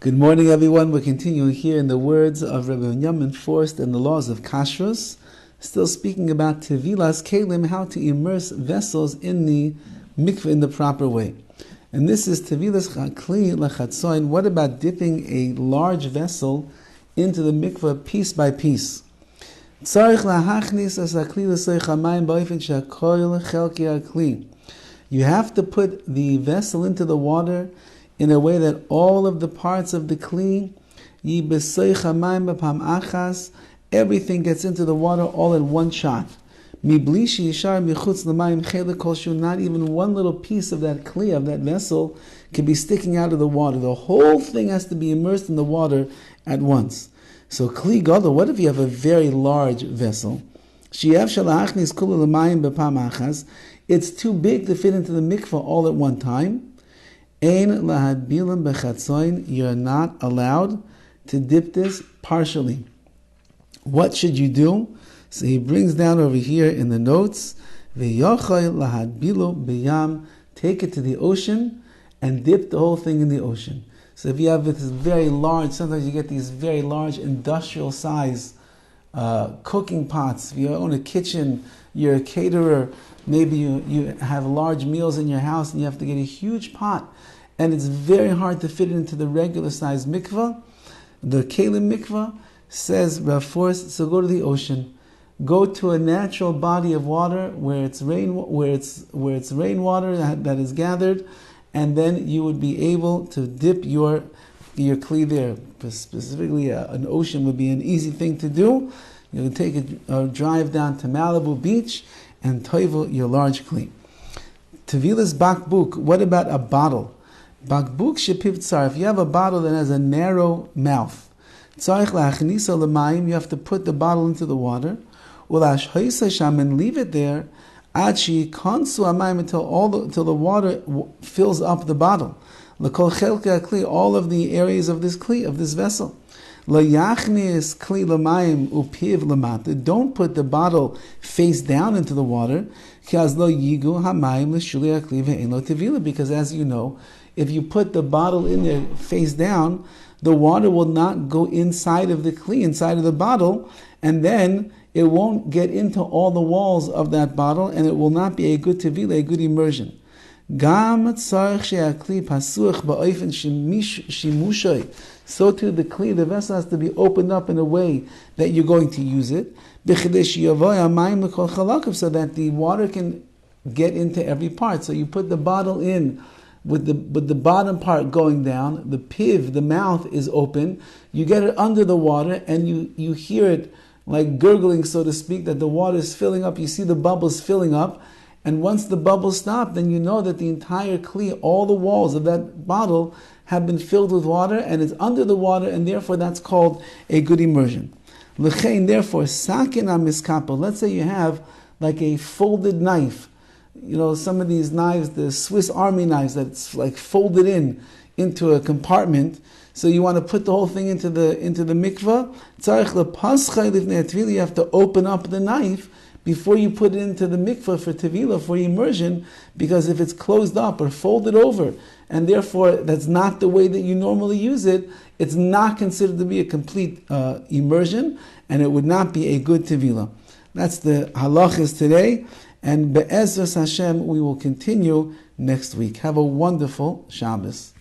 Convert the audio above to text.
Good morning, everyone. We're continuing here in the words of Rabbi Yamin Forst and the laws of KASHRUS, still speaking about Tevilas Kelim, how to immerse vessels in the mikveh in the proper way. And this is Tevilas Kli Lachatzoin. What about dipping a large vessel into the mikveh piece by piece? You have to put the vessel into the water in a way that all of the parts of the kli, everything gets into the water all in one shot. Not even one little piece of that kli, of that vessel, can be sticking out of the water. The whole thing has to be immersed in the water at once. So kli gadol, what if you have a very large vessel? It's too big to fit into the mikveh all at one time. You're not allowed to dip this partially. What should you do? So he brings down over here in the notes, take it to the ocean and dip the whole thing in the ocean. So if you have this very large, sometimes you get these very large industrial size cooking pots. If you own a kitchen, you're a caterer, maybe you have large meals in your house and you have to get a huge pot, and it's very hard to fit it into the regular size mikveh, the kelim mikveh, says Rav Forst, so go to the ocean. Go to a natural body of water where it's rainwater that is gathered, and then you would be able to dip your kli there. Specifically, an ocean would be an easy thing to do. You can take a drive down to Malibu Beach and tovel your large kli. Tevilas bakbuk. What about a bottle? Bakbuk shepiv tsar. If you have a bottle that has a narrow mouth, tzarich la'achnisa l'mayim. You have to put the bottle into the water. Ulashhoisa sham, and leave it there. Ad sheyikansu amayim, until the water fills up the bottle. L'kol chelkei kli, all of the areas of this kli, of this vessel. L'yachnis kli l'mayim upiv l'mata. Don't put the bottle face down into the water. Because as you know, if you put the bottle in there face down, the water will not go inside of the kli, inside of the bottle, and then it won't get into all the walls of that bottle, and it will not be a good tevilah, a good immersion. So too the kli, the vessel, has to be opened up in a way that you're going to use it, so that the water can get into every part. So you put the bottle in with the bottom part going down, the piv, the mouth, is open, you get it under the water, and you hear it like gurgling, so to speak, that the water is filling up. You see the bubbles filling up, and once the bubbles stop, then you know that the entire kli, all the walls of that bottle, have been filled with water, and it's under the water, and therefore that's called a good immersion. L'chein, therefore, sakin amiskapo. Let's say you have like a folded knife. You know, some of these knives, the Swiss Army knives, that's like folded into a compartment. So you want to put the whole thing into the mikveh. You have to open up the knife before you put it into the mikveh for tevilah, for immersion, because if it's closed up or folded over, and therefore that's not the way that you normally use it, it's not considered to be a complete immersion, and it would not be a good tevilah. That's the halachas today, and be'ezras Hashem we will continue next week. Have a wonderful Shabbos.